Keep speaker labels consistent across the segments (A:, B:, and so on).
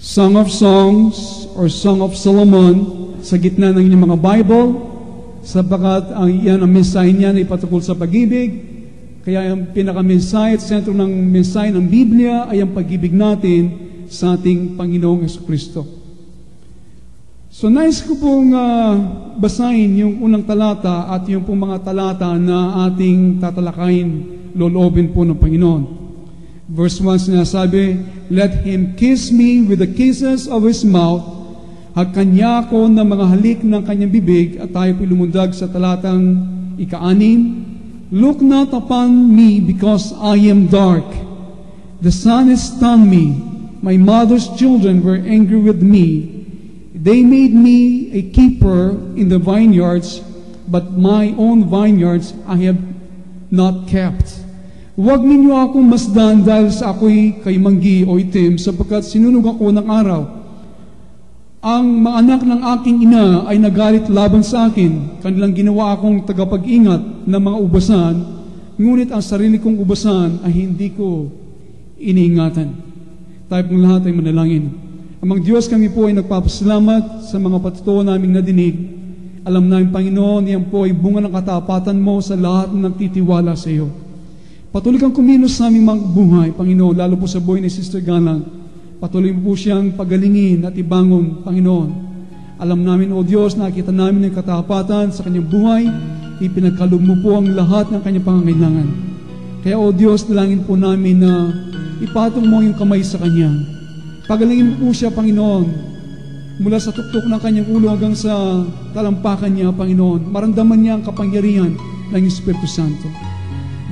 A: Song of Songs or Song of Solomon sa gitna ng inyong mga Bible, sapagkat ang mensahe niyan ay patungkol sa pag-ibig. Kaya ang pinaka-mensahe at sentro ng mensahe ng Biblia ay ang pag-ibig natin sa ating Panginoong Jesucristo. So nais ko pong basahin yung unang talata at yung pong mga talata na ating tatalakayin, loloobin po ng Panginoon. Verse 1 sinasabi, "Let him kiss me with the kisses of his mouth." Hagkanya ko ng mga halik ng kanyang bibig. At tayo po lumundag sa talatang ika-6. "Look not upon me because I am dark. The sun has stunned me. My mother's children were angry with me. They made me a keeper in the vineyards, but my own vineyards I have not kept. Huwag ninyo akong masdan dahil sa ako'y kaimanggi o itim, sapagkat sinunog ako ng araw. Ang mga anak ng aking ina ay nagalit laban sa akin. Kanilang ginawa akong tagapag-ingat ng mga ubasan, ngunit ang sarili kong ubasan ay hindi ko iniingatan." Tayo pong lahat ay manalangin. Amang Diyos, kami po ay nagpapasalamat sa mga patutuo naming nadinig. Alam namin, Panginoon, yan po ay bunga ng katapatan mo sa lahat ng nagtitiwala sa iyo. Patuloy kang kumilos sa aming mga buhay, Panginoon, lalo po sa buhay ni Sister Galang. Patuloy mo po siyang pagalingin at ibangon, Panginoon. Alam namin, O Diyos, nakita namin ang katapatan sa kanyang buhay. Ipinagkaloob mo po ang lahat ng kanyang pangangailangan. Kaya, O Diyos, dalangin po namin na ipatong mo yung kamay sa kanya. Pagalingin mo po siya, Panginoon, mula sa tuktok ng kanyang ulo hanggang sa talampakan niya, Panginoon. Maramdaman niya ang kapangyarihan ng Espiritu Santo.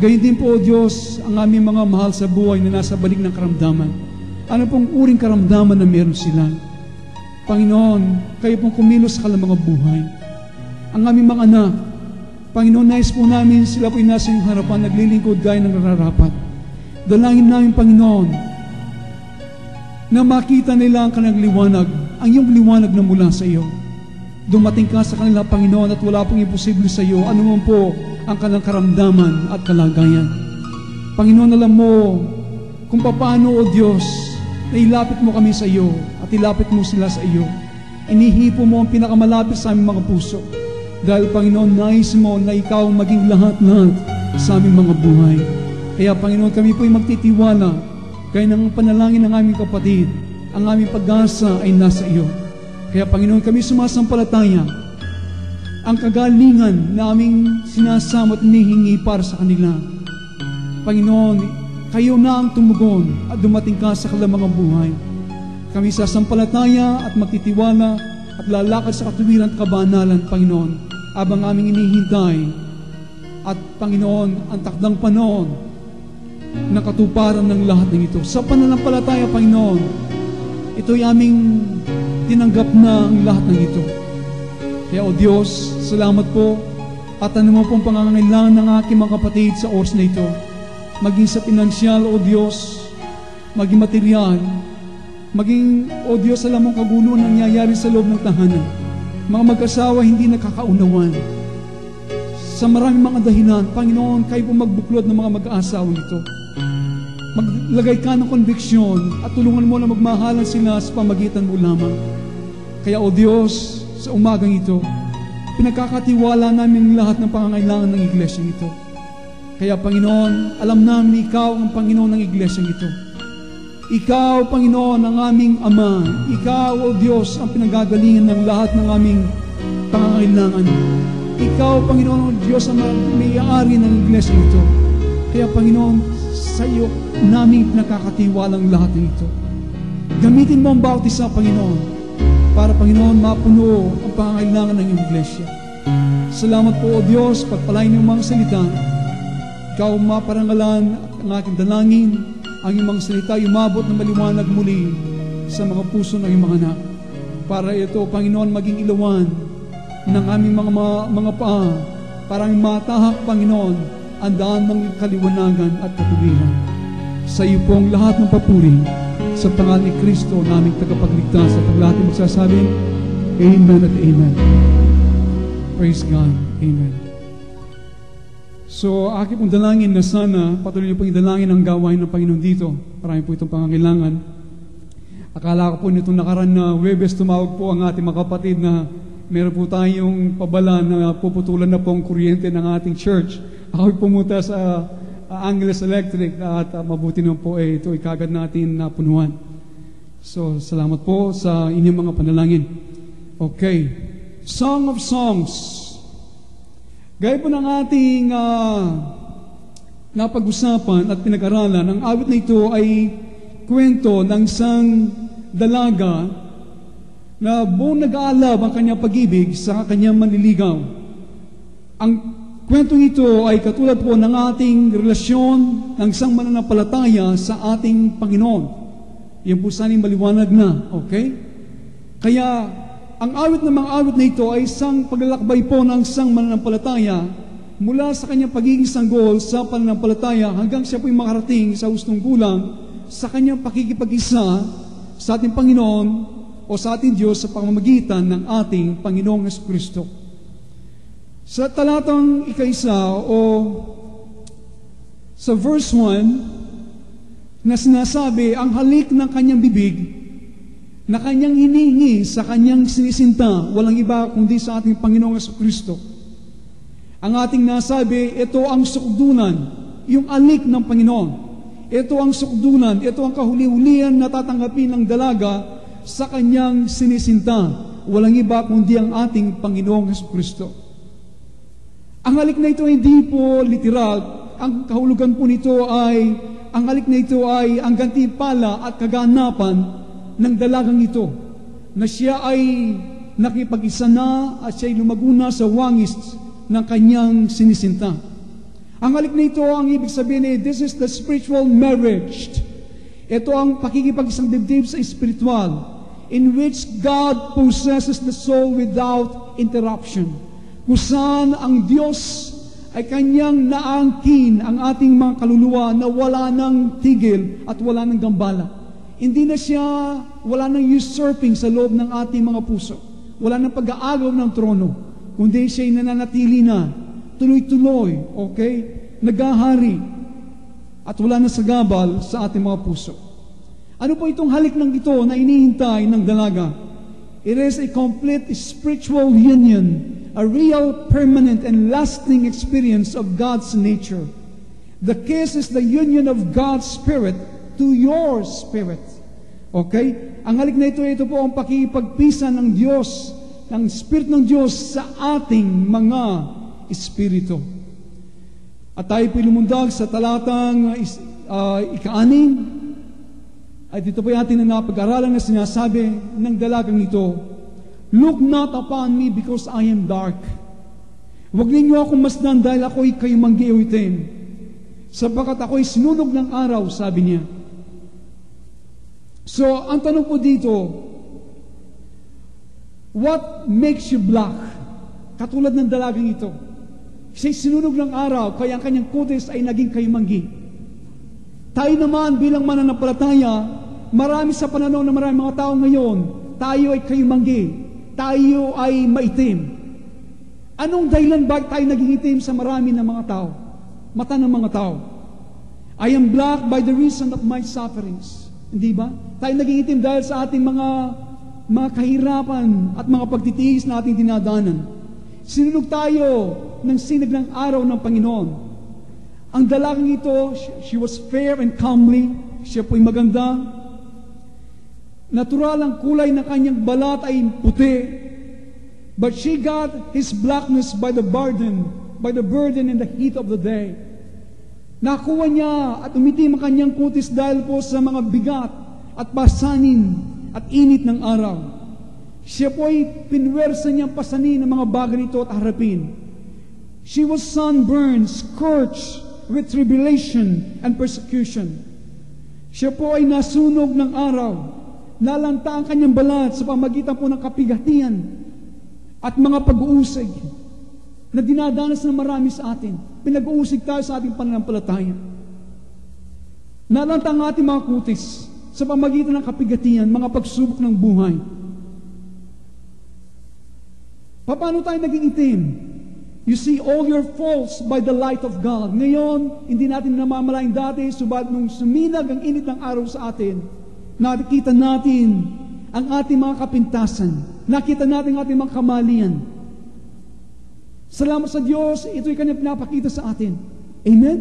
A: Gayun din po, O Diyos, ang aming mga mahal sa buhay na nasa balik ng karamdaman. Ano pong uring karamdaman na meron sila? Panginoon, kayo pong kumilos sa kanilang mga buhay. Ang aming mga anak, Panginoon, nais po namin sila po nasa iyong harapan, naglilingkod gaya ng nararapat. Dalangin namin, Panginoon, na makita nila ang kanilang liwanag, ang iyong liwanag na mula sa iyo. Dumating ka sa kanila, Panginoon, at wala pong imposible sa iyo, anuman po ang kanilang karamdaman at kalagayan. Panginoon, alam mo kung paano, O Diyos, na ilapit mo kami sa iyo at ilapit mo sila sa iyo. Inihipo mo ang pinakamalapit sa aming mga puso. Dahil, Panginoon, nais mo na ikaw maging lahat-lahat sa aming mga buhay. Kaya, Panginoon, kami po'y magtitiwala. Kaya ng panalangin ng aming kapatid, ang aming pag-asa ay nasa iyo. Kaya, Panginoon, kami sumasampalataya. Ang kagalingan na aming sinasama at hinihingi para sa kanila. Panginoon, kayo na ang tumugon at dumating ka sa kanilang mga buhay. Kami sasampalataya at magtitiwala at lalakad sa katuwiran at kabanalan, Panginoon, abang aming inihintay. At, Panginoon, ang takdang panahon na katuparan ng lahat ng ito. Sa pananampalataya, Panginoon, ito'y aming tinanggap na ang lahat ng ito. Kaya, O Diyos, salamat po at ano mo pong pangangailangan ng aking mga kapatid sa oras na ito. Maging sa pinansyal, O Diyos, maging material, maging, O Diyos, alam mong kaguluhan ang nangyayari sa loob ng tahanan. Mga mag-asawa hindi nakakaunawan. Sa maraming mga dahilan, Panginoon, kayo po magbuklod ng mga mag-aasawang ito. Maglagay ka ng konviksyon at tulungan mo na magmahalan sila sa pamagitan mo lamang. Kaya, O Diyos, sa umagang ito, pinagkakatiwala namin lahat ng pangangailangan ng iglesyang ito. Kaya, Panginoon, alam namin ikaw ang Panginoon ng iglesyang ito. Ikaw, Panginoon, ang aming Ama. Ikaw, O Diyos, ang pinagagalingan ng lahat ng aming pangangailangan. Ikaw, Panginoon, Diyos, ang may-ari ng iglesyang ito. Kaya, Panginoon, sa iyo namin pinagkakatiwalang lahat ng ito. Gamitin mo ang bawat isa, Panginoon, para, Panginoon, mapuno ang pangangailangan ng iglesia. Salamat po, O Diyos, pagpalain ng mga salita. Ikaw maparangalan ang aking dalangin, ang iyong mga salita umabot ng maliwanag muli sa mga puso ng iyong mga anak. Para ito, Panginoon, maging ilawan ng aming mga paa, para aming matahak, Panginoon, ang daan ng kaliwanagan at katuwiran. Sa iyo pong lahat ng papuri, sa pangalan ni Kristo, naming tagapagligtas, at ang lahat ay magsasabing, Amen at Amen. Praise God. Amen. So, aking pong dalangin na sana, patuloy niyo pong idalangin ang gawain ng Panginoon dito. Marami po itong pangangailangan. Akala ko po nitong nakaraan na Webes tumawag po ang ating mga kapatid na meron po tayong pabala na puputulan na po ang kuryente ng ating church. Ako'y pumunta sa Angeles Electric at mabuti naman po ito ikagad natin napunuan. So, salamat po sa inyong mga panalangin. Okay. Song of Songs. Gaya po ng ating napag-usapan at pinag-aralan, ang awit na ito ay kwento ng isang dalaga na buong nag-aalab ang kanyang pag-ibig sa kanyang manliligaw. Ang kwentong ito ay katulad po ng ating relasyon ng isang mananampalataya sa ating Panginoon. Yan po sana'y maliwanag na, okay? Kaya, ang awit ng mga awit na ito ay isang paglalakbay po ng isang mananampalataya mula sa kanyang pagiging sanggol sa pananampalataya hanggang siya po'y makarating sa hustong gulang sa kanyang pakikipag-isa sa ating Panginoon o sa ating Diyos sa pamamagitan ng ating Panginoong Jesucristo. Sa talatang ika-1 o sa verse 1 na sinasabi, ang halik ng kanyang bibig na kanyang hinihingi sa kanyang sinisinta, walang iba kundi sa ating Panginoong Jesucristo. Ang ating nasabi, ito ang sukdulan, yung alik ng Panginoon. Ito ang sukdulan, ito ang kahuli-hulihan na tatanggapin ng dalaga sa kanyang sinisinta. Walang iba kundi ang ating Panginoong Jesucristo. Ang halik na ito hindi po literal. Ang kahulugan po nito ay, ang halik na ito ay ang gantimpala at kaganapan ng dalagang ito, na siya ay nakipag-isa na at siya ay lumaguna sa wangis ng kanyang sinisinta. Ang halik na ito, ang ibig sabihin ay, this is the spiritual marriage. Ito ang pakikipag-isang dibdib sa espiritual, in which God possesses the soul without interruption. Kung saan ang Diyos ay kanyang naangkin ang ating mga kaluluwa na wala ng tigil at wala ng gambala. Hindi na siya, wala nang usurping sa loob ng ating mga puso. Wala nang pag-aagaw ng trono. Kundi siya'y nananatili na, tuloy-tuloy, okay? Nagahari. At wala na sagabal sa ating mga puso. Ano po itong halik ng ito na inihintay ng dalaga? It is a complete spiritual union, a real, permanent, and lasting experience of God's nature. The kiss is the union of God's Spirit to your spirit. Okay? Ang halik na ito po ang pakipagpisa ng Diyos, ng Spirit ng Diyos sa ating mga espiritu. At tayo po lumundag sa talatang ika-6, ay dito po ating na napag-aralan na sinasabi ng dalagang ito, look not upon me because I am dark. Huwag ninyo akong masdan dahil ako'y kayumanggi o itim. Sapagkat ako'y sinunog ng araw, sabi niya. So, ang tanong po dito, what makes you black? Katulad ng dalagang ito. Siya'y sinunog ng araw, kaya ang kanyang kutis ay naging kayumanggi. Tayo naman bilang mananampalataya, marami sa pananaw ng maraming mga tao ngayon, tayo ay kayumanggi, tayo ay maitim. Anong dahilan bakit tayo naging itim sa marami ng mga tao? Mata ng mga tao. I am black by the reason of my sufferings. Hindi ba? Tayo naging itim dahil sa ating mga kahirapan at mga pagtitiis na ating dinadanan. Sinunog tayo ng sinag ng araw ng Panginoon. Ang dalagang ito, she was fair and comely. Siya po'y maganda. Natural ang kulay ng kanyang balat ay puti. But she got his blackness by the burden and the heat of the day. Nakuha niya at umitim ang kanyang kutis dahil po sa mga bigat at pasanin at init ng araw. Siya po ay pinwersa niyang pasanin ng mga bagay nito at harapin. She was sunburned, scorched with tribulation and persecution. Siya po ay nasunog ng araw. Nalanta ang kanyang balat sa pamagitan po ng kapigatian at mga pag-uusig na dinadanas ng marami sa atin. Pinag-uusig tayo sa ating pananampalataya. Nalanta ang ating mga kutis sa pamagitan ng kapigatian, mga pagsubok ng buhay. Paano tayo naging itim? You see all your faults by the light of God. Ngayon, hindi natin namamalayan dati, subalit nung suminag ang init ng araw sa atin, Nakita natin ang ating mga kapintasan. Nakita natin ang ating mga kamalian. Salamat sa Diyos, ito'y Kanya pinapakita sa atin. Amen?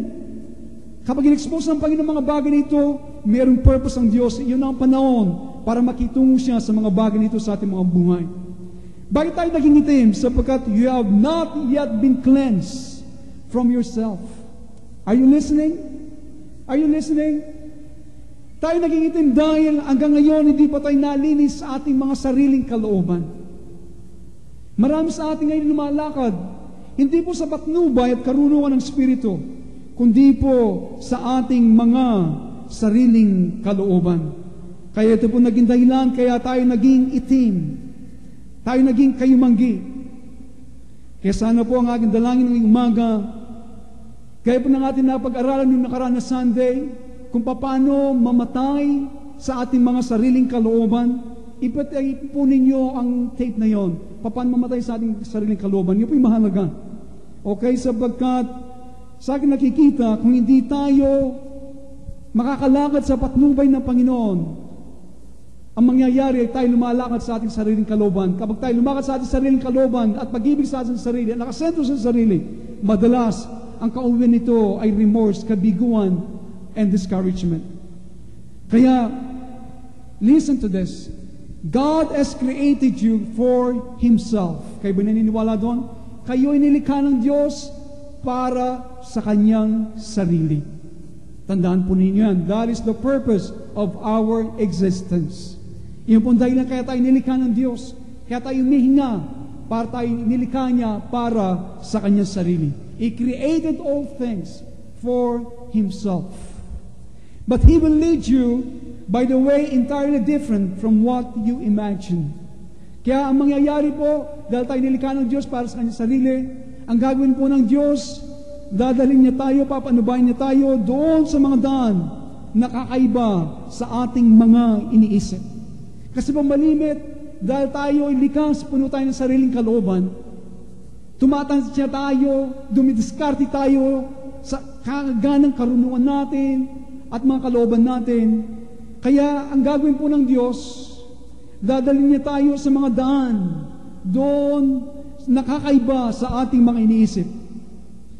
A: Kapag in-expose ng Panginoon mga bagay nito, mayroong purpose ang Diyos. Iyon ang panahon para makitungo siya sa mga bagay nito sa ating mga buhay. Bakit tayo naging itim? Sapagkat you have not yet been cleansed from yourself. Are you listening? Are you listening? Tayo naging itim dahil hanggang ngayon hindi pa tayo nalinis sa ating mga sariling kalooban. Marami sa ating ngayon lumalakad, hindi po sa patnubay at karunungan ng Espiritu, kundi po sa ating mga sariling kalooban. Kaya ito po naging dahilan, kaya tayo naging itim. Tayo naging kayumanggi. Kaya sana po ang aking dalangin ng umaga, kaya po nang ating napag-aralan yung nakaraan na Sunday, kung paano mamatay sa ating mga sariling kalooban. Ipatay po ninyo ang tape na yon. Paano mamatay sa ating sariling kalooban? Yun po yung mahalaga. Okay, sapagkat sa akin nakikita, kung hindi tayo makakalakad sa patnubay ng Panginoon, ang mangyayari ay tayo lumalakad sa ating sariling kalooban. Kapag tayo lumakad sa ating sariling kalooban at pag-ibig sa ating sarili, at nakasentro sa sarili, madalas ang kauwian nito ay remorse, kabiguan, and discouragement. Kaya, listen to this. God has created you for Himself. Kayo ba naniniwala doon? Kayo ay nilikha ng Diyos para sa Kanyang sarili. Tandaan po ninyo yan. That is the purpose of our existence. Yun po dahil kaya tayo nilikha ng Diyos. Kaya tayo humihinga para tayo nilikha niya para sa Kanyang sarili. He created all things for Himself. But He will lead you, by the way, entirely different from what you imagine. Kaya ang mangyayari po, dahil tayo nilikha ng Diyos para sa Kanyang sarili, ang gagawin po ng Diyos, dadalhin niya tayo, papanubayan niya tayo doon sa mga daan na kakaiba sa ating mga iniisip. Kasi po malimit, dahil tayo ay likas, puno tayo ng sariling kalooban, tumatansya tayo, dumidiskarte tayo sa kaganang karunungan natin at mga kalooban natin. Kaya ang gagawin po ng Diyos, dadalhin niya tayo sa mga daan doon nakakaiba sa ating mga iniisip.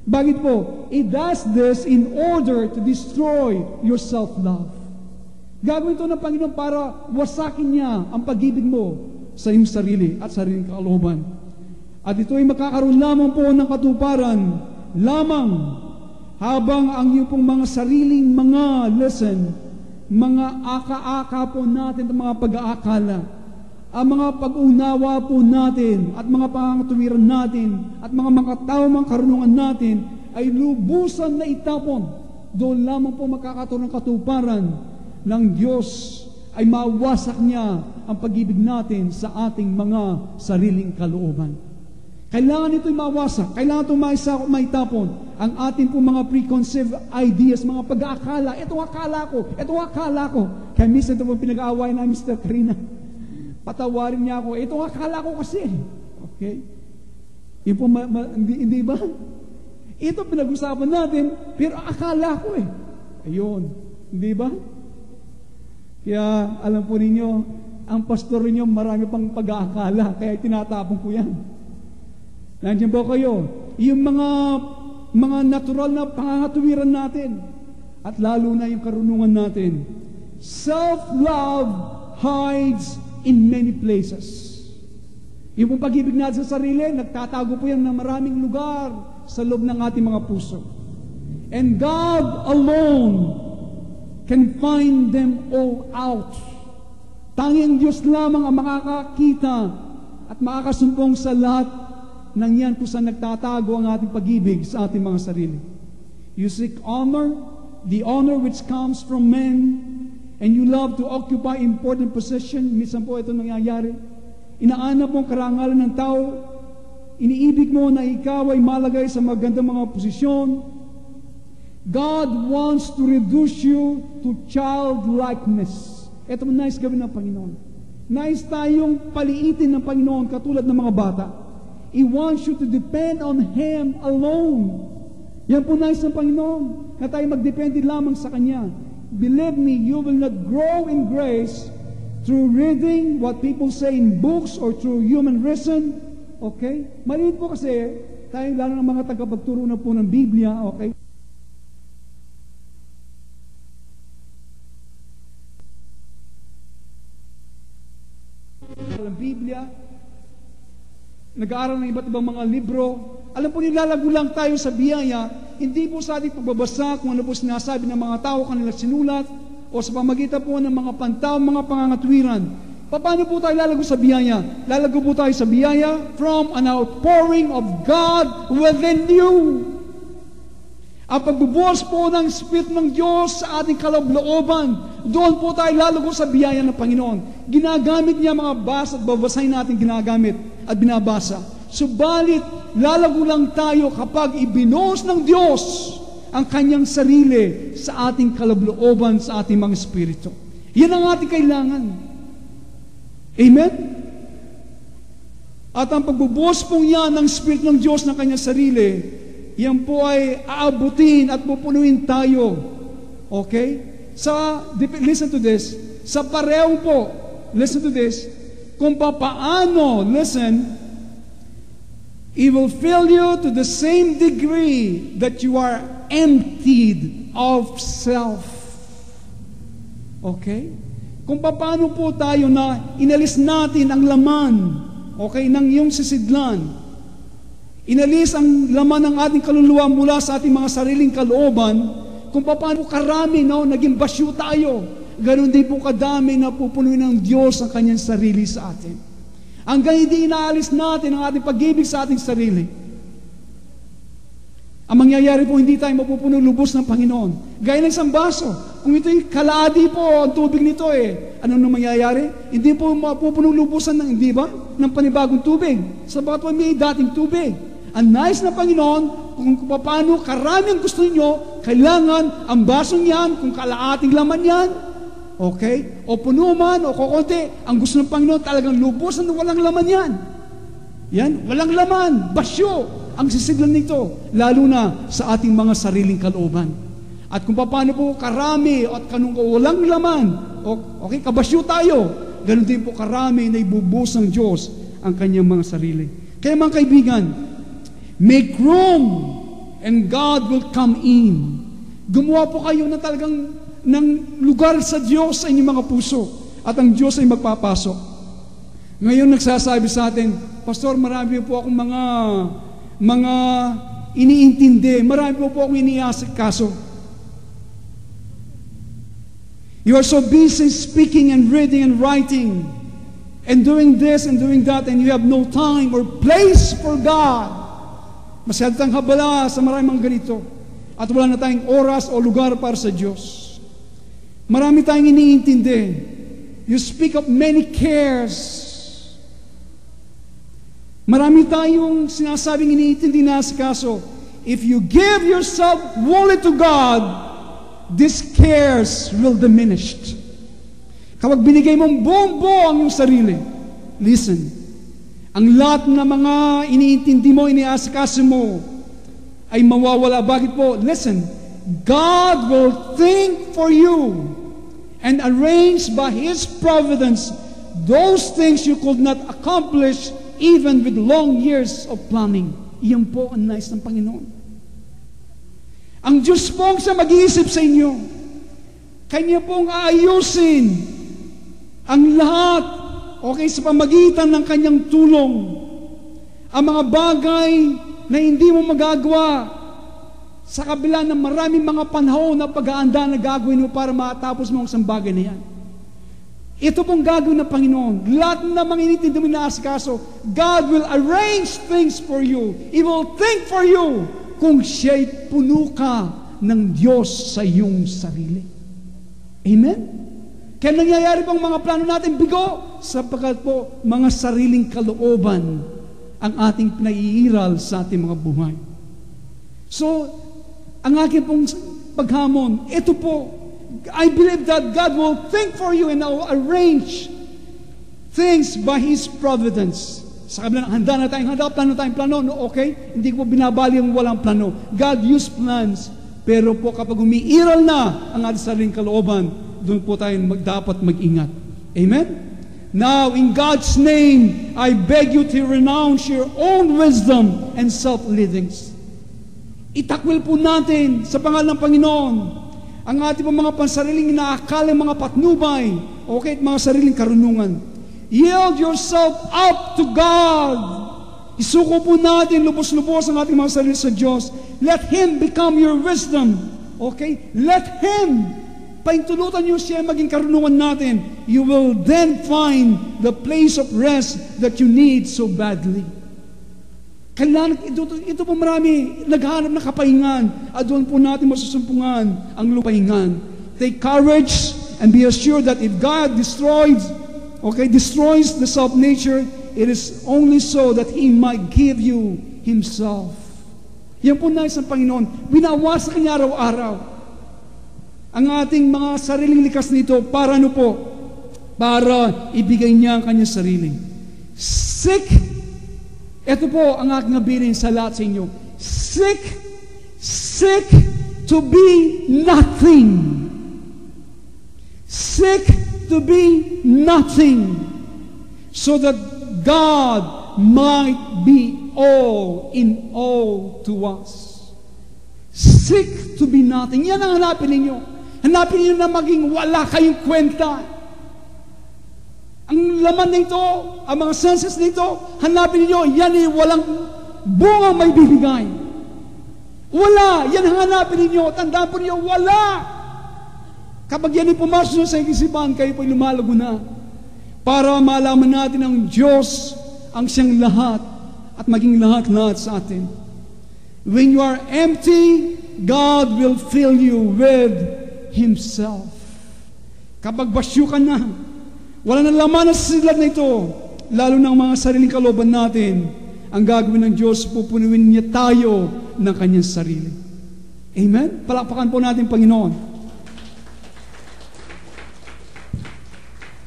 A: Bakit po? It does this in order to destroy your self-love. Gagawin ito ng Panginoon para wasakin niya ang pag-ibig mo sa iyong sarili at sariling kalooban. At ito ay makakaroon lamang po ng katuparan lamang habang ang iyong pong mga sariling mga lesson, mga aka-aka po natin at mga pag-aakala, ang mga pag-unawa po natin at mga pangatuwiran natin at mga makatawang karunungan natin ay lubusan na itapon. Doon lamang po makakataon ng katuparan ng Diyos ay mawasak niya ang pag-ibig natin sa ating mga sariling kalooban. Kailangan ito'y mawasak, kailangan ito'y maitapon ang ating po mga preconceived ideas, mga pag-aakala. Ito akala ko. Kaya minsan ito po pinag-aaway na Mr. Karina. Patawarin niya ako, ito akala ko kasi. Okay? Yun po, hindi ba? Ito pinag-usapan natin, pero akala ko eh. Ayun, hindi ba? Kaya alam po ninyo, ang pastor ninyo marami pang pag-aakala, kaya tinatapon ko yan. Nandiyan po kayo, yung mga natural na pangangatuwiran natin, at lalo na yung karunungan natin. Self-love hides in many places. Yung pong pag-ibig natin sa sarili, nagtatago po yan na maraming lugar sa loob ng ating mga puso. And God alone can find them all out. Tanging Diyos lamang ang makakakita at makakasumpong sa lahat ng yan kung saan nagtatago ang ating pag-ibig sa ating mga sarili. You seek honor, the honor which comes from men, and you love to occupy important position. Minsan po ito nangyayari. Inaanap mo ang karangalan ng tao, iniibig mo na ikaw ay malagay sa magandang mga posisyon. God wants to reduce you to childlikeness. Ito ang nais gawin ng Panginoon. Nais tayong paliitin ng Panginoon katulad ng mga bata. He wants you to depend on Him alone. Yan po nais ng Panginoon, na tayo magdepende lamang sa Kanya. believe me, you will not grow in grace through reading what people say in books or through human reason. Okay? Maliit po kasi, tayo lalo ng mga tagapagturo na po ng Biblia, okay? Ng Biblia, nag-aaral ng iba't ibang mga libro. Alam po, nilalago lang tayo sa biyaya, hindi po sa ating pagbabasa kung ano po sinasabi ng mga tao kanila sinulat o sa pamagitan po ng mga pantaw, mga pangangatwiran. Paano po tayo lalago sa biyaya? Lalago po tayo sa biyaya from an outpouring of God within you. Ang pagbubuhos po ng Espiritu ng Diyos sa ating kaloob-looban, doon po tayo lalago sa biyaya ng Panginoon. Ginagamit niya mga basa at babasahin natin ginagamit at binabasa. Subalit, lalago lang tayo kapag ibinuhos ng Diyos ang kanyang sarili sa ating kaloob-looban, sa ating mga espiritu. Yan ang ating kailangan. Amen? At ang pagbubuhos po niya ng Espiritu ng Diyos ng kanyang sarili, yan po ay aabutin at pupunuin tayo. Okay? Listen to this. Sa parehong po, listen to this, kung papaano, listen, it will fill you to the same degree that you are emptied of self. Okay? Kung paano po tayo na inalis natin ang laman, okay, ng iyong sisidlan. Inalis ang laman ng ating kaluluwa mula sa ating mga sariling kalooban, kung paano karami, no, naging basyo tayo. Ganon din po kadami na pupunuin ng Diyos ang kanyang sarili sa atin. Hanggang hindi inaalis natin ang ating pag-ibig sa ating sarili. Ang mangyayari po, hindi tayo mapupuno lubos ng Panginoon. Gaya ng isang baso. Kung ito'y kaladi po, ang tubig nito ano nang mangyayari? Hindi po mapupuno lubusan ng, hindi ba? Ng panibagong tubig. Sabagat po may dating tubig. Ang nais na Panginoon, kung paano karami ang gusto ninyo, kailangan ang basong yan, kung kalaating laman yan, okay? O puno man, o kukunti, ang gusto ng Panginoon talagang lubusan na walang laman yan. Yan, walang laman, basyo ang sisiglan nito, lalo na sa ating mga sariling kalooban. At kung paano po karami at kanong walang laman, okay, kabasyo tayo, ganun din po karami na ibubuhos ng Diyos ang kanyang mga sarili. Kaya mga kaibigan, make room and God will come in. Gumawa po kayo na talagang ng lugar sa Diyos sa inyong mga puso at ang Diyos ay magpapasok. Ngayon nagsasabi sa atin, Pastor, marami po akong mga iniintindi, marami po akong iniasikaso. You are so busy speaking and reading and writing and doing this and doing that, and you have no time or place for God. Masyado tayong habala sa maraming mga ganito at wala na tayong oras o lugar para sa Diyos. Marami tayong iniintindi. You speak of many cares. Marami tayong sinasabing iniintindi na sa kaso. If you give yourself wholly to God, these cares will diminish. Kapag binigay mong buong-buo ang iyong sarili, listen, ang lahat ng mga iniintindi mo, iniasikaso mo, ay mawawala. Bakit po? Listen, God will think for you and arrange by His providence those things you could not accomplish even with long years of planning. Iyan po ang nais ng Panginoon. Ang Diyos po ang siya mag-iisip sa inyo. Kanya pong aayusin ang lahat, okay, sa pamagitan ng kanyang tulong. Ang mga bagay na hindi mo magagawa sa kabila ng maraming mga panahon na pag-aanda na gagawin mo para matapos mo ang isang bagay na yan. Ito pong gagawin ng Panginoon. Lahat na mga inintindi mo na asikaso, God will arrange things for you. He will think for you kung siya'y puno ka ng Diyos sa iyong sarili. Amen? Kaya nangyayari pong mga plano natin bigo sapagkat po mga sariling kalooban ang ating pinaiiral sa ating mga buhay. So, ang aking pong paghamon, ito po, I believe that God will think for you and will arrange things by His providence. Sa kabila ng handa na tayong plano, okay? Hindi ko binabali ang walang plano. God used plans Pero po kapag umiiral na ang ating sariling kalooban, doon po tayo dapat mag-ingat. Amen? Now, in God's name, I beg you to renounce your own wisdom and self-leadings. Itakwil po natin sa pangalan ng Panginoon ang ating mga pansariling inaakalang mga patnubay, okay, at mga sariling karunungan. Yield yourself up to God. Isuko po natin lubos-lubos ang ating mga sarili sa Diyos. Let Him become your wisdom. Okay? Let Him. Paintulutan niyo siya maging karunungan natin. You will then find the place of rest that you need so badly. Kailangan, ito po marami naghahanap ng kapahingan at doon po natin masusumpungan ang lupahingan. Take courage and be assured that if God destroys the self-nature, it is only so that He might give you Himself. Yan po nais ng Panginoon. Binawas sa Kanya araw-araw ang ating mga sariling likas nito para ano po? Para ibigay niya ang Kanyang sarili. Seek. Ito po ang aking nabilin sa lahat sa inyo. Seek to be nothing. Seek to be nothing so that God might be all in all to us. Seek to be nothing. Yan ang hanapin ninyo. Hanapin ninyo na maging wala kayong kwenta. Ang laman nito, ang mga senses nito, hanapin niyo, yan ay walang bunga may bibigay. Wala, yan ang hanapin niyo. Tandaan po niyo, wala. Kapag yan ay pumasok sa isipan, kayo po ay lumalago na. Para malaman natin ang Diyos, ang siyang lahat, at maging lahat-lahat sa atin. When you are empty, God will fill you with Himself. Kapag basyo ka na, wala nang laman na silad na ito, lalo ng mga sariling kalooban natin, ang gagawin ng Diyos, pupunuin niya tayo ng Kanyang sarili. Amen? Palakpakan po natin, Panginoon.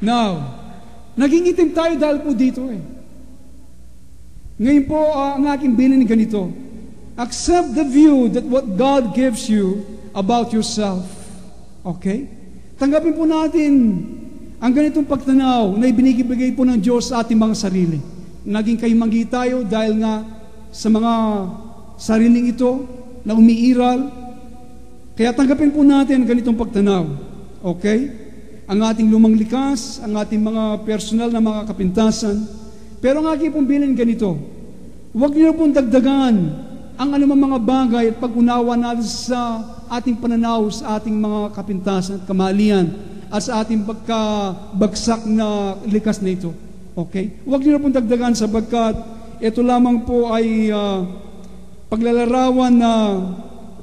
A: Now, naging itim tayo dahil po dito eh. Ngayon po, ang aking bilin ganito, accept the view that what God gives you about yourself. Okay? Tanggapin po natin ang ganitong pagtanaw na ibinigay po ng Diyos sa ating mga sarili. Naging kaimanggi tayo dahil nga sa mga sariling ito na umiiral. Kaya tanggapin po natin ang ganitong pagtanaw. Okay? Ang ating lumang likas, ang ating mga personal na mga kapintasan. Pero ang aking pong bilin ganito, huwag niyo pong dagdagan ang anumang mga bagay at pag-unawa natin sa ating pananaw sa ating mga kapintasan at kamalian at sa ating pagkabagsak na likas na ito. Okay? Huwag niyo na pong dagdagan sapagkat ito lamang po ay paglalarawan na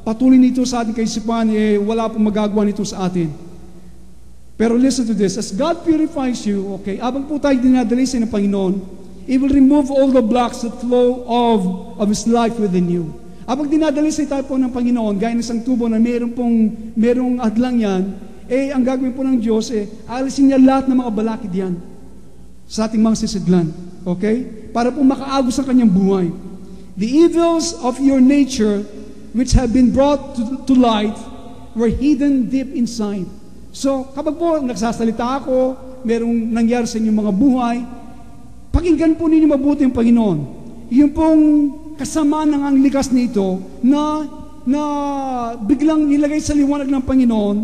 A: patuloy nito sa ating kaisipan, wala pong magagawa nito sa atin. Pero listen to this, as God purifies you, okay, abang po tayo dinadalisin ng Panginoon, He will remove all the blocks that flow of His life within you. Abang dinadalisin tayo po ng Panginoon, gaya ng isang tubo na merong adlang yan, ang gagawin po ng Diyos, alisin niya lahat ng mga balakid yan sa ating mga sisidlan. Okay? Para po makaagos ang kanyang buhay. The evils of your nature, which have been brought to light, were hidden deep inside. So, kapag po nagsasalita ako, merong nangyari sa inyong mga buhay, pakinggan po ninyo mabuti yung Panginoon. Yung pong kasama ng ang likas nito na biglang nilagay sa liwanag ng Panginoon,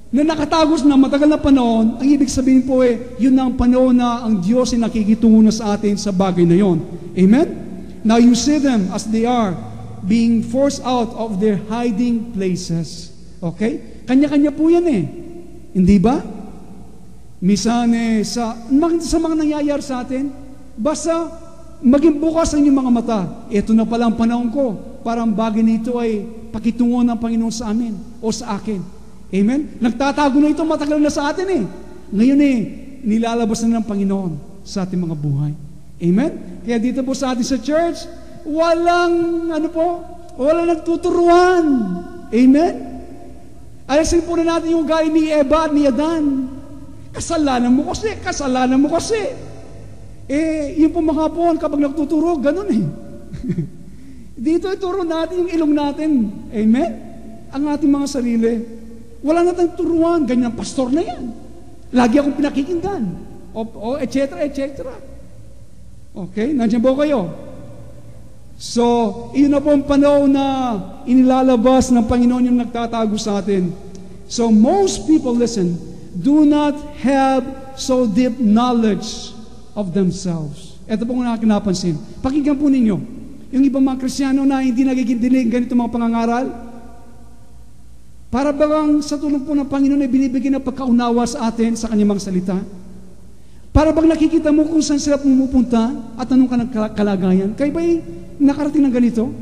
A: na nakatagos na matagal na panahon, ang ibig sabihin po yun na ang panahon na ang Diyos ay nakikitungo na sa atin sa bagay na yon. Amen? Now you see them as they are, being forced out of their hiding places. Okay? Kanya-kanya po yan Hindi ba? Minsan sa mga nangyayari sa atin, basta maging bukas ang inyong mga mata. Ito na pala ang panahon ko. Parang bagay nito ay pakitungo ng Panginoon sa amin o sa akin. Amen? Nagtatago na ito matagal na sa atin Ngayon nilalabas na ng Panginoon sa ating mga buhay. Amen? Kaya dito po sa atin sa church, walang nagtuturuan. Amen? Alasin po na natin yung gaya ni Eva at ni Adan. Kasalanan mo kasi. Yung po mga hapon, kapag nagtuturo, ganun Dito ituro natin yung ilong natin. Amen? ang ating mga sarili. Wala na tayong turuan, ganyan, pastor na yan. Lagi akong pinakikinggan. O et cetera, et cetera. Okay, nandiyan po kayo. So, iyon na po ang panahon na inilalabas ng Panginoon yung nagtatago sa atin. So, most people, listen, do not have so deep knowledge of themselves. Ito po ang aking napansin. Pakinggan po ninyo, yung ibang mga Kristiyano na hindi nagigidinig ganito mga pangangaral, para bang sa tulong po ng Panginoon ay binibigyan ng pagkaunawa sa atin sa kanyang mga salita? Para bang nakikita mo kung saan sila pumupunta at anong kalagayan? Kayo ba'y nakarating ng ganito?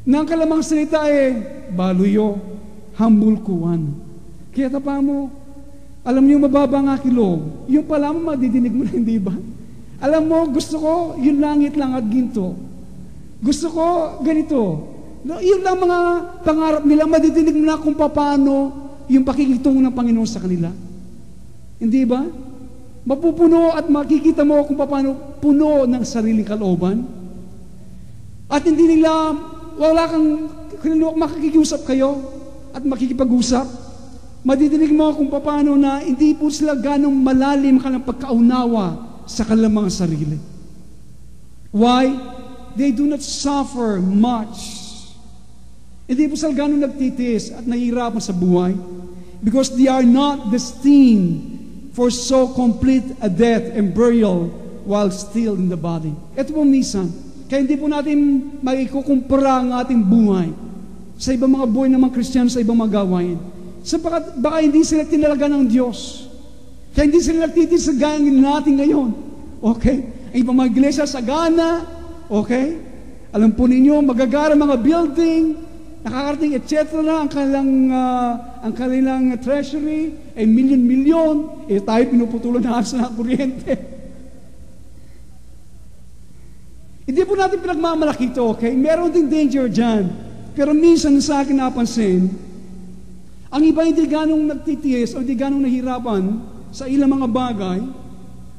A: Na ang kalamang salita baluyo, hambulkuan. Kaya tapa mo, alam niyo mababa nga kilog, yung pala mo madidinig mo na, hindi ba? Alam mo, gusto ko yung langit lang at ginto. Gusto ko ganito. Yun lang mga pangarap nila, madidinig mo na kung paano yung pakikitungo ng Panginoon sa kanila. Hindi ba? Mapupuno at makikita mo kung paano puno ng sariling kalooban. At hindi nila, wala kang makikiusap kayo at makikipag-usap. Madidinig mo kung paano na hindi po sila ganong malalim ka ng pagkaunawa sa kanilang mga sarili. Why? They do not suffer much. Hindi po sila ganong nagtitiis at nahihirapan sa buhay because they are not destined for so complete a death and burial while still in the body. Ito po minsan. Kaya hindi po natin maikukumpara ang ating buhay sa ibang mga buhay ng mga Kristiyano sa ibang mga gawain. Sapagat baka hindi sila tinalaga ng Diyos. Kaya hindi sila nagtitis sa gaya natin ngayon. Okay? Ang ibang mga iglesia sagana. Okay? Alam po ninyo, magagara mga building, nakakarating, etc. na ang kanilang treasury ay milyon-milyon. Tayo pinuputulan na asa ng kuryente. Hindi po natin pinagmamalaki ito, okay? Meron ding danger dyan. Pero minsan sa akin napansin, ang iba hindi ganong nagtitiis o hindi ganong nahirapan sa ilang mga bagay,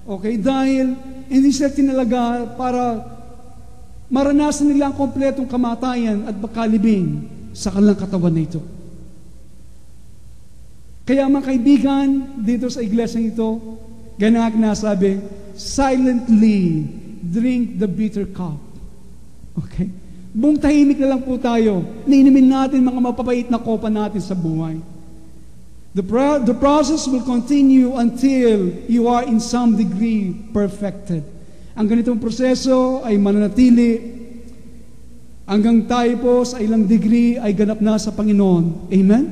A: okay? Dahil hindi sila tinalaga para maranasan nila ang kompletong kamatayan at pagkalibing sa kanilang katawan na ito. Kaya mga kaibigan, dito sa iglesia ito, ganang nasabi, silently drink the bitter cup. Okay? Buong tahimik na lang po tayo. Niinumin natin mga mapapait na kopa natin sa buhay. The process will continue until you are in some degree perfected. Ang ganitong proseso ay mananatili hanggang tayo po sa ilang degree ay ganap na sa Panginoon. Amen?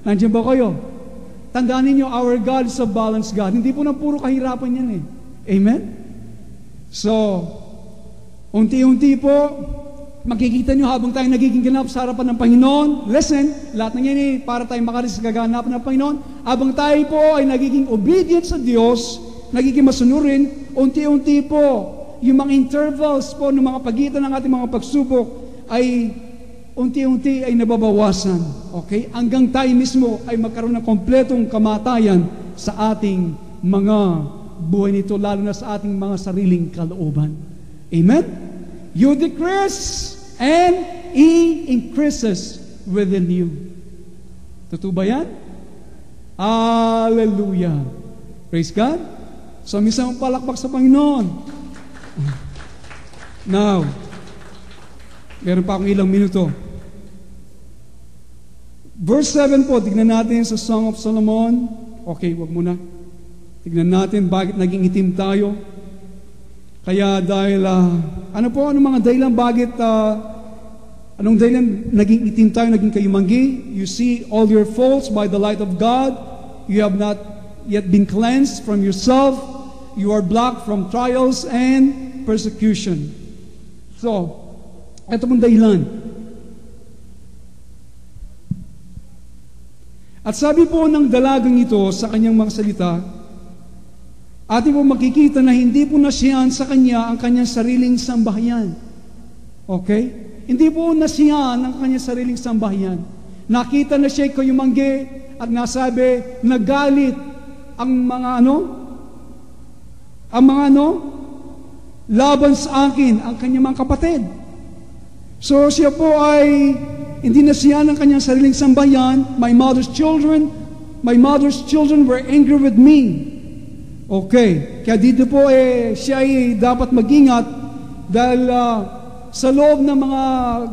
A: Nandiyan ba kayo? Tandaan ninyo, our God is a balanced God. Hindi po na puro kahirapan yan eh. Amen? So, unti-unti po, makikita nyo habang tayo nagiging ganap sa harapan ng Panginoon. Listen, lahat ng yan para tayo makaris sa kaganapan ng Panginoon. Habang tayo po ay nagiging obedient sa Diyos, nagiging masunurin, unti-unti po, yung mga intervals po ng mga pagitan ng ating mga pagsubok ay unti-unti ay nababawasan. Okay? Hanggang tayo mismo ay magkaroon ng kompletong kamatayan sa ating mga buhay nito, lalo na sa ating mga sariling kalooban. Amen? You decrease and He increases within you. Totoo ba yan? Hallelujah. Praise God. So, minsan palakpak sa Panginoon. Now, meron pa akong ilang minuto. Verse 7 po, tignan natin sa Song of Solomon. Okay, wag muna. Tignan natin bakit naging itim tayo. Kaya dahil, ano mga dahilan, anong dahilan naging itim tayo, naging kayumanggi? You see all your faults by the light of God. You have not yet been cleansed from yourself. You are blocked from trials and persecution. So, ito pong dahilan. At sabi po ng dalagang ito sa kanyang mga salita, atin po makikita na hindi po nasiyahan sa kanya ang kanyang sariling sambahayan. Okay? Hindi po nasiyahan ang kanyang sariling sambahayan. Nakita na siya kayumanggi at nasabi, nagalit ang mga laban sa akin, ang kanyang mga kapatid. So siya po ay hindi na siya ng kanyang sariling sambayan. My mother's children were angry with me. Okay, kaya dito po siya ay dapat mag-ingat dahil sa loob ng mga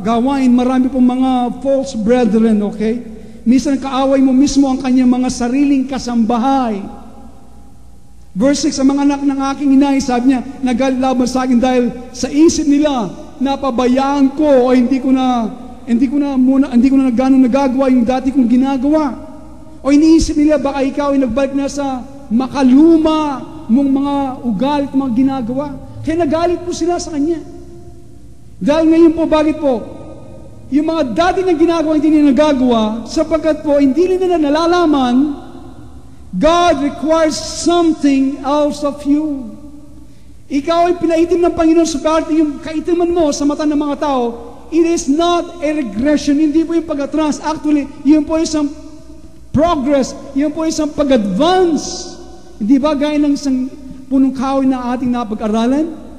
A: gawain, marami pong mga false brethren, okay? Minsan kaaway mo mismo ang kanyang mga sariling kasambahay. Verse 6, ang mga anak ng aking inay, sabi niya, nagalit laban sa akin dahil sa isip nila, napabayaan ko o hindi ko na gano'ng nagagawa yung dati kong ginagawa. O iniisip nila, baka ikaw ay nagbalik na sa makaluma mong mga ugali at mga ginagawa. Kaya nagalit po sila sa kanya. Dahil ngayon po, bakit po? Yung mga dati na ginagawa, hindi nila nagagawa, sapagkat po, hindi nila nalalaman, God requires something else of you. Ikaw ay pinaitim ng Panginoon, sapagkat yung kaitiman mo sa mata ng mga tao, it is not a regression, hindi po yung pag-atras. Actually, yun po isang progress, yun po isang pag-advance. Hindi ba gaya ng isang punong kahoy na ating napag-aralan?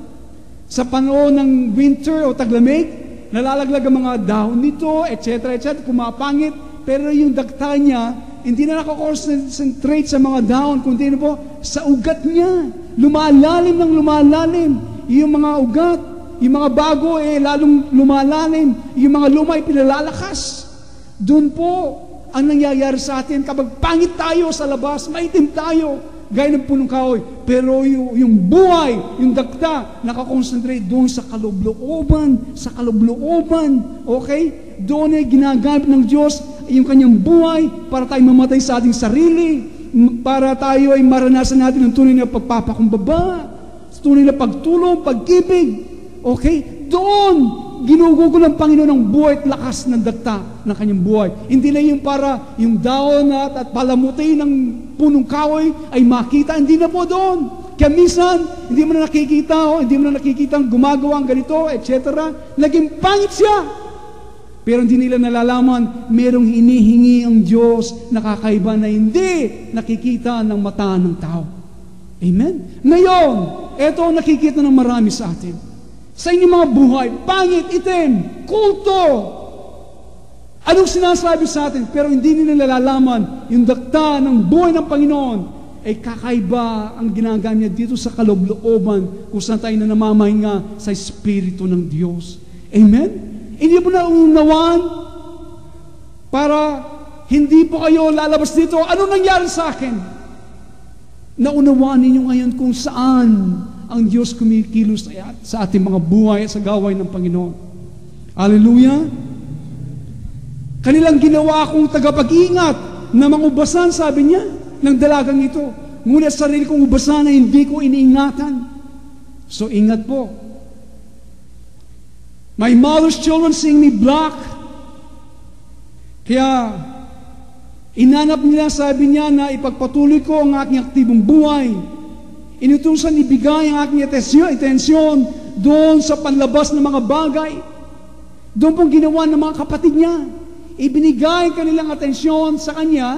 A: Sa panahon ng winter o taglamig, nalalaglag ang mga dahon nito, etc., pumapangit, pero yung dagta niya, hindi na nakakonsentrate sa mga dahon, kundi po sa ugat niya. Lumalalim ng lumalalim. Yung mga ugat, yung mga bago, lalong lumalalim. Yung mga luma, pinalalakas. Doon po, ang nangyayari sa atin, kapag pangit tayo sa labas, maitim tayo, gaya ng punong kahoy. Pero yung buhay, yung dagta, nakakonsentrate doon sa kaloob-looban, okay? Doon ay ginagamit ng Diyos yung kanyang buhay para tayo mamatay sa ating sarili, para tayo ay maranasan natin ang tunay na pagpapakumbaba, tunay na pagtulong, pag-ibig. Okay? Doon, ginugugo ng Panginoon ang buhay at lakas ng dagta ng kanyang buhay. Hindi na yung para yung daon at palamuti ng punong kahoy ay makita. Hindi na po doon. Kaya minsan, hindi mo na nakikita ang gumagawa ang ganito, etc. Naging pangit siya. Pero hindi nila nalalaman, merong hinihingi ang Diyos na kakaiba na hindi nakikita ng mata ng tao. Amen? Ngayon, ito ang nakikita ng marami sa atin. Sa inyong mga buhay, pangit, itim, kulto. Anong sinasabi sa atin? Pero hindi nila nalalaman yung dakta ng buhay ng Panginoon ay kakaiba ang ginagamit niya dito sa kaloob-looban kung saan tayo na namamahinga sa Espiritu ng Diyos. Amen? Hindi po na unawan para hindi po kayo lalabas dito. Ano nangyari sa akin? Naunawaan ninyo ngayon kung saan ang Diyos kumikilos sa ating mga buhay at sa gawain ng Panginoon. Hallelujah! Kanilang ginawa akong tagapag-ingat na mangubasan, sabi niya, ng dalagang ito. Ngunit sarili kong ubasan na hindi ko iniingatan. So, ingat po. My mother's children seeing me black. Kaya, inanap nila, sabi niya, na ipagpatuloy ko ang aking aktibong buhay. Inutusan ibigay ang aking atensyon doon sa panlabas ng mga bagay. Doon pong ginawa ng mga kapatid niya. Ibinigay kanilang atensyon sa kanya,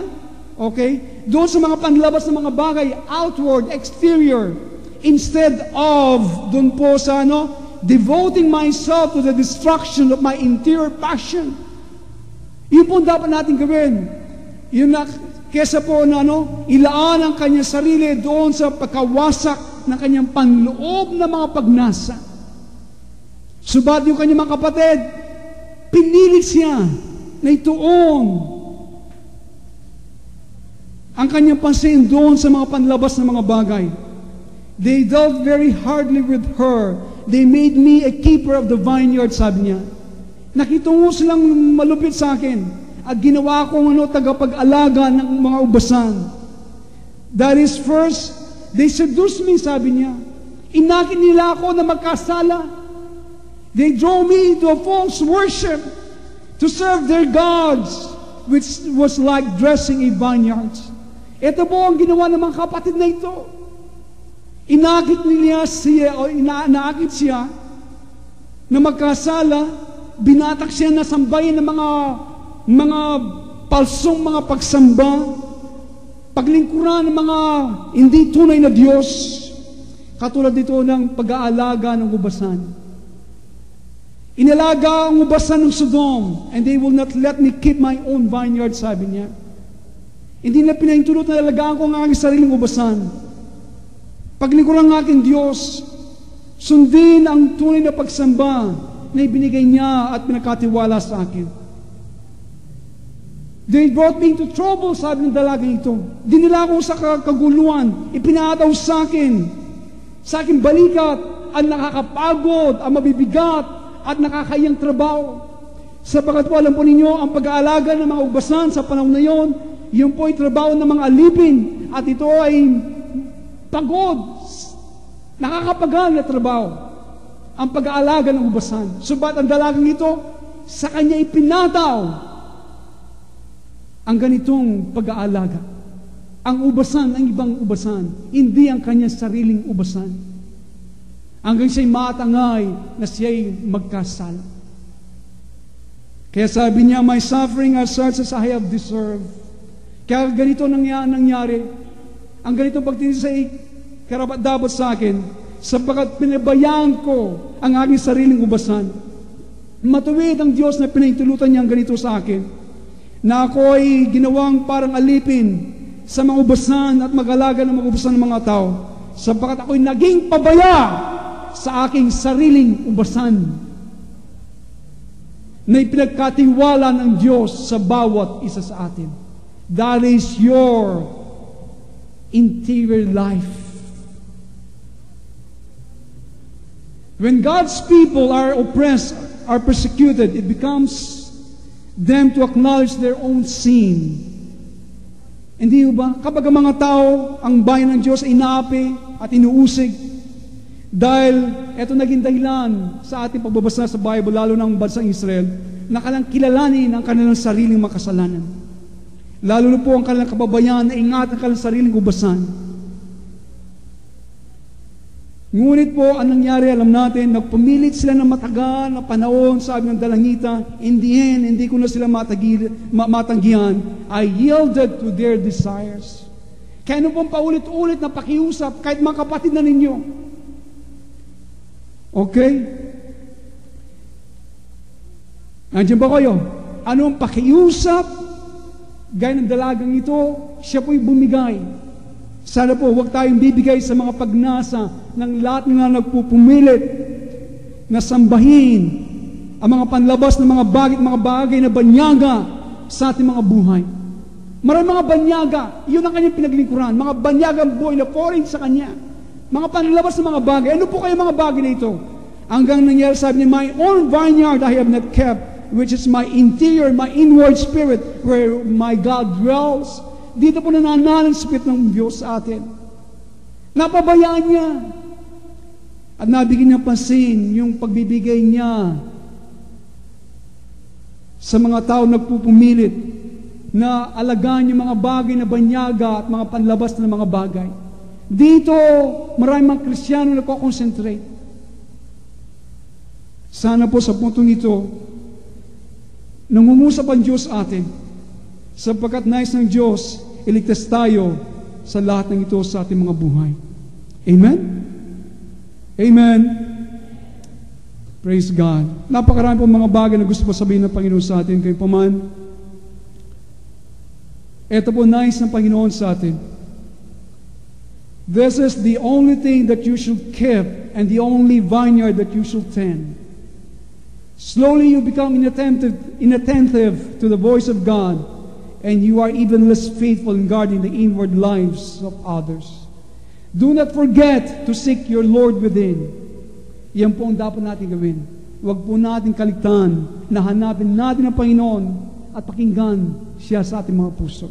A: okay, doon sa mga panlabas ng mga bagay, outward, exterior, instead of doon po sa devoting myself to the destruction of my interior passion. Yun po dapat natin gawin. Yun na, kesa po na ilaan ang kanyang sarili doon sa pagkawasak ng kanyang panloob na mga pagnasa. Subat yung kanyang mga kapatid, pinilit siya na ituon ang kanyang pansin doon sa mga panlabas na mga bagay. They dealt very hardly with her. They made me a keeper of the vineyard, sabi niya. Nakitungo silang malupit sa akin. At ginawa kong tagapag-alaga ng mga ubasan. That is first, they seduced me, sabi niya. Inakit nila ako na magkasala. They drove me to a false worship to serve their gods, which was like dressing a vineyard. Ito po ang ginawa ng mga kapatid na ito. Inakit nila siya, o inaakit siya na magkasala, binatak siya na sambahin ng mga palsong mga pagsamba, paglingkuran ng mga hindi tunay na Diyos, katulad dito ng pag-aalaga ng ubasan. Inalaga ang ubasan ng Sodom, and they will not let me keep my own vineyard, sabi niya. Hindi na pinahintulot na alagaan ko ang aking sariling ubasan. Paglingkuran ng aking Diyos, sundin ang tunay na pagsamba na ibinigay niya at pinakatiwala sa akin. They brought me into trouble, sabi ng dalagang ito. Dinila ko sa kaguluhan, ipinataw sa aking balikat, ang nakakapagod, ang mabibigat, at nakakayang trabaho. Sapagkat po alam po ninyo, ang pag-aalaga ng mga ubasan sa panahon na yon, yun po ay trabaho ng mga alipin, at ito ay pagod, nakakapagal na trabaho, ang pag-aalaga ng ubasan. Subat ang dalagang ito, sa kanya ipinataw ang ganitong pag-aalaga. Ang ubasan, ang ibang ubasan, hindi ang kanyang sariling ubasan. Hanggang siya'y matangay na siya'y magkasala. Kaya sabi niya, my suffering are such as I have deserved. Kaya ganito nangyari. Ang ganitong pagtitis ay karapat-dapat sa akin, sapagkat pinabayaan ko ang aking sariling ubasan. Matuwid ang Diyos na pinahintulutan niya ang ganito sa akin, na ako ay ginawang parang alipin sa mga ubasan at mag-alaga ng mga ubasan ng mga tao, sapagkat ako'y naging pabaya sa aking sariling ubasan na ipinagkatiwala ng Diyos sa bawat isa sa atin. That is your interior life. When God's people are oppressed, are persecuted, it becomes them to acknowledge their own sin. Hindi ba? Kapag ang mga tao, ang bayan ng Diyos ay inaapi at inuusig, dahil ito naging dahilan sa ating pagbabasa sa Bible, lalo ng bansang Israel, na kanilang kilalanin ang kanilang sariling makasalanan. Lalo na po ang kanilang kababayan na ingat ang kanilang sariling ubasan. Ngunit po, ang nangyari, alam natin, nagpumilit sila ng matagal na panahon, sabi ng dalangita, in the end, hindi ko na sila matanggihan. I yielded to their desires. Kaya ano pong paulit-ulit na pakiusap, kahit mga kapatid na ninyo. Okay? Nandiyan ba kayo? Anong pakiusap? Gaya ng dalagang ito, siya po'y bumigay. Sana po, huwag tayong bibigay sa mga pagnasa ng lahat nga nagpupumilit na sambahin ang mga panlabas ng mga bagay na banyaga sa ating mga buhay. Maraming mga banyaga, yun ang kanyang pinaglingkuran, mga banyagang buhay na foreign sa kanya. Mga panlabas ng mga bagay. Ano po kayo mga bagay na ito? Hanggang nangyari, sabi niya, my own vineyard I have not kept, which is my interior, my inward spirit, where my God dwells. Dito po nananalang Spirit ng Diyos sa atin. Napabayaan niya. At nabigyan niya pansin yung pagbibigay niya sa mga tao nagpupumilit na alagaan yung mga bagay na banyaga at mga panlabas na mga bagay. Dito, maraming mga Kristiyano nagko-concentrate. Sana po sa puntong ito, nangungusap ang Diyos atin, sapagkat nais ng Diyos, iligtas tayo sa lahat ng ito sa ating mga buhay. Amen? Amen? Praise God. Napakarami po mga bagay na gusto pa sabihin ng Panginoon sa atin. Kayo paman, ito po nais ng Panginoon sa atin. This is the only thing that you should keep and the only vineyard that you should tend. Slowly you become inattentive to the voice of God, and you are even less faithful in guarding the inward lives of others. Do not forget to seek your Lord within. Yan po ang dapat natin gawin. Huwag po natin kaligtaan na hanapin natin ang Panginoon at pakinggan siya sa ating mga puso.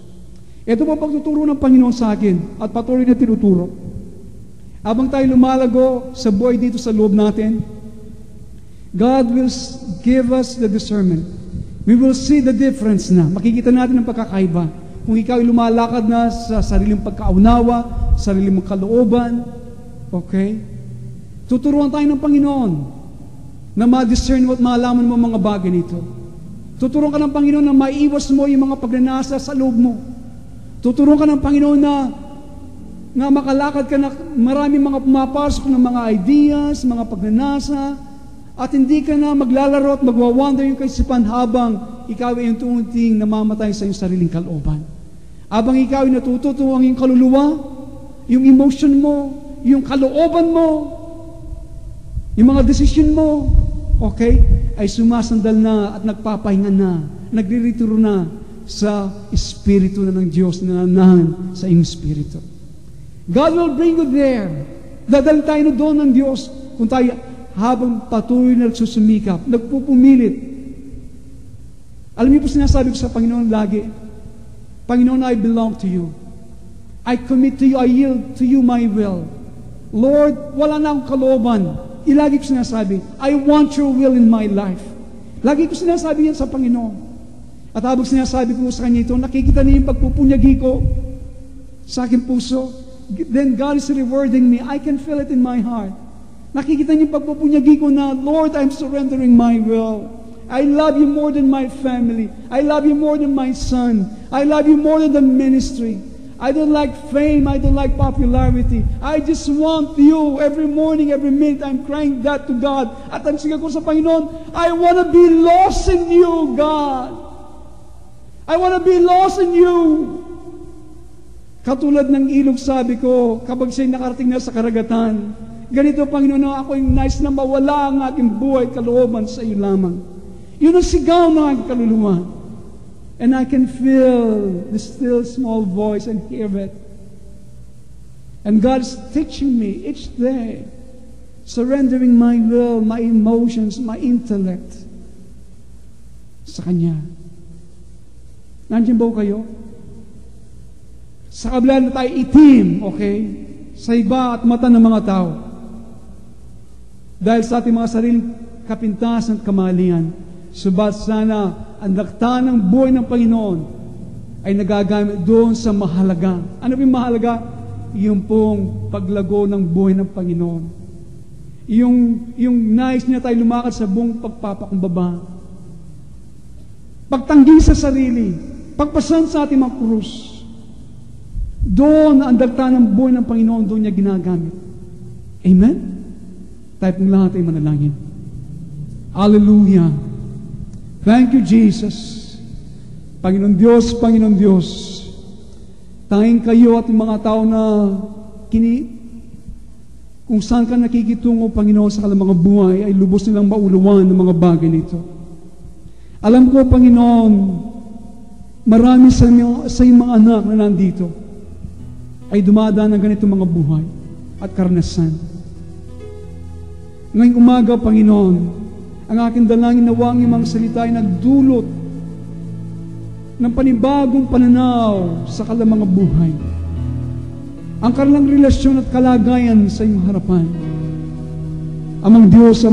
A: Ito po pagtuturo ng Panginoon sa akin at patuloy na tinuturo. Habang tayo lumalago sa buhay dito sa loob natin, God will give us the discernment. We will see the difference na. Makikita natin ang pagkakaiba. Kung ikaw ay lumalakad na sa sariling pagkaunawa, sariling kalooban, okay? Tuturuan tayo ng Panginoon na ma-discern mo at malaman mo mga bagay nito. Tuturuan ka ng Panginoon na maiwas mo yung mga pagnanasa sa loob mo. Tuturuan ka ng Panginoon na makalakad ka na maraming mga pumapasok ng mga ideas, mga pagnanasa, At hindi ka na maglalaro at magwawander yung kaisipan habang ikaw ay unti-unting namamatay sa iyong sariling kalooban. Habang ikaw ay natututo ang iyong kaluluwa, yung emotion mo, yung kalooban mo, yung mga desisyon mo, okay, ay sumasandal na at nagpapahinga na, nagre-retiro na sa Espiritu na ng Diyos na nanahan sa iyong Espiritu. God will bring you there. Dadalhin tayo na doon ng Diyos kung tayo habang patuloy na nagsusumikap, nagpupumilit. Alam niyo po sinasabi ko sa Panginoon lagi, Panginoon, I belong to you. I commit to you, I yield to you my will. Lord, wala na akong kalooban. Ilagi ko sinasabi, I want your will in my life. Lagi ko sinasabi yan sa Panginoon. At habang sinasabi ko sa Kanya ito, nakikita niya yung pagpupunyagi ko sa aking puso. Then God is rewarding me. I can feel it in my heart. Nakikita niyo yung pagpupunyagi ko na, Lord, I'm surrendering my will. I love you more than my family. I love you more than my son. I love you more than the ministry. I don't like fame. I don't like popularity. I just want you. Every morning, every minute, I'm crying that to God. At ang sigaw ko sa Panginoon, I want to be lost in you, God. I want to be lost in you. Katulad ng ilog, sabi ko, kapag siya'y nakarating na sa karagatan, ganito, Panginoon, ako yung nice na mawala ang aking buhay at kalooban sa iyo lamang. Yun ang sigaw ng aking kaluluwa. And I can feel the still small voice and hear it. And God is teaching me each day, surrendering my will, my emotions, my intellect sa Kanya. Nandiyan ba kayo? Sa kabila na tayo itim, okay? Sa iba at mata ng mga tao. Dahil sa ating mga sariling kapintasan at kamalian, subat sana ang dakta ng buhay ng Panginoon ay nagagamit doon sa mahalaga. Ano yung mahalaga? Yung pong paglago ng buhay ng Panginoon. Yung nais niya tayo lumakad sa buong pagpapakumbaba. Pagtanggi sa sarili, pagpasan sa ating mga krus. Doon ang dakta ng buhay ng Panginoon, doon niya ginagamit. Amen? Tayo pong lahat ay manalangin. Hallelujah. Thank you, Jesus. Panginoon Diyos, tanging kayo at yung mga tao na kung saan ka nakikitungo, Panginoon, sa kanilang mga buhay, ay lubos nilang mauluwan ng mga bagay nito. Alam ko, Panginoon, marami sa iyong mga anak na nandito ay dumadaan ng ganito mga buhay at karanasan. Ngayong umaga, Panginoon, ang aking dalangin nawa ang mga salita ay nagdulot ng panibagong pananaw sa kanilang mga buhay. Ang kanilang relasyon at kalagayan sa iyong harapan. Amang Diyos,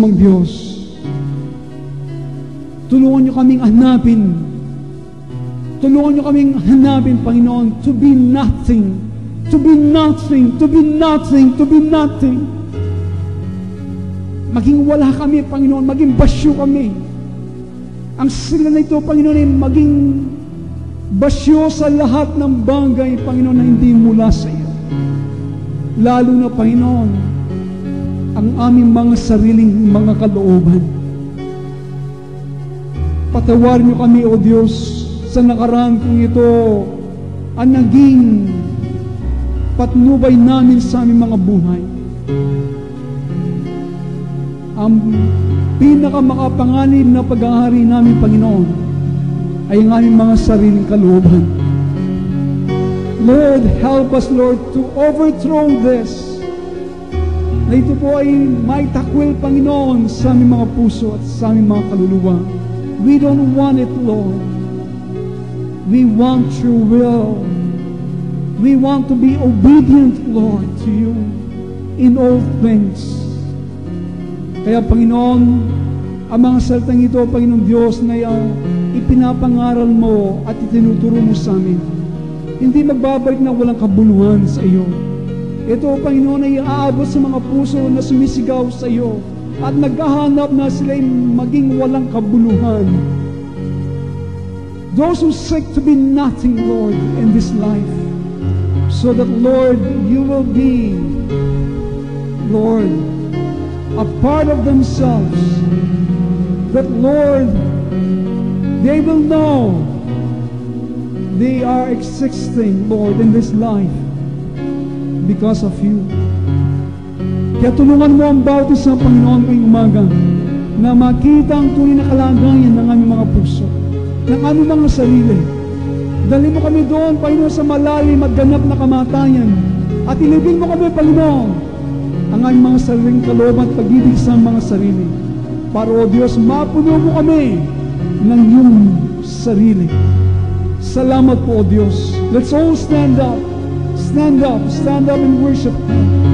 A: tulungan niyo kaming hanapin. Tulungan niyo kaming hanapin, Panginoon, to be nothing. To be nothing, to be nothing, to be nothing. Maging wala kami, Panginoon, maging basyo kami. Ang sila na ito, Panginoon, ay maging basyo sa lahat ng bagay, Panginoon, na hindi mula sa iyo. Lalo na, Panginoon, ang aming mga sariling mga kalooban. Patawarin niyo kami, O Diyos, sa nakaraan kong ito, ang naging patnubay namin sa aming mga buhay. Ang pinakamakapanganib na pag-aari namin, Panginoon, ay ang aming mga sariling kalooban. Lord, help us, Lord, to overthrow this. Na ito po ay may takwil, Panginoon, sa aming mga puso at sa aming mga kaluluwa. We don't want it, Lord. We want your will. We want to be obedient, Lord, to you in all things. Kaya, Panginoon, ang mga salitang ito, Panginoon Diyos, na ipinapangaral mo at itinuturo mo sa amin, hindi magbabalik na walang kabuluhan sa iyo. Ito, Panginoon, ay aabot sa mga puso na sumisigaw sa iyo at naghahanap na sila'y maging walang kabuluhan. Those who seek to be nothing, Lord, in this life, so that, Lord, you will be, Lord, a part of themselves that, Lord, they will know they are existing, Lord, in this life because of you. Kaya tulungan mo ang bawat isang Panginoon ngayong umaga na makita ang tunay na kalagayan ng aming mga puso, ng aming mga sarili. Dali mo kami doon, Panginoon, sa malalim at ganap na kamatayan. At ilibing mo kami, Panginoon, ang aming mga sariling kalooban at pag-ibig sa mga sarili. Para, O Diyos, mapuno mo kami ng iyong sarili. Salamat po, O Diyos. Let's all stand up. Stand up. Stand up and worship Him.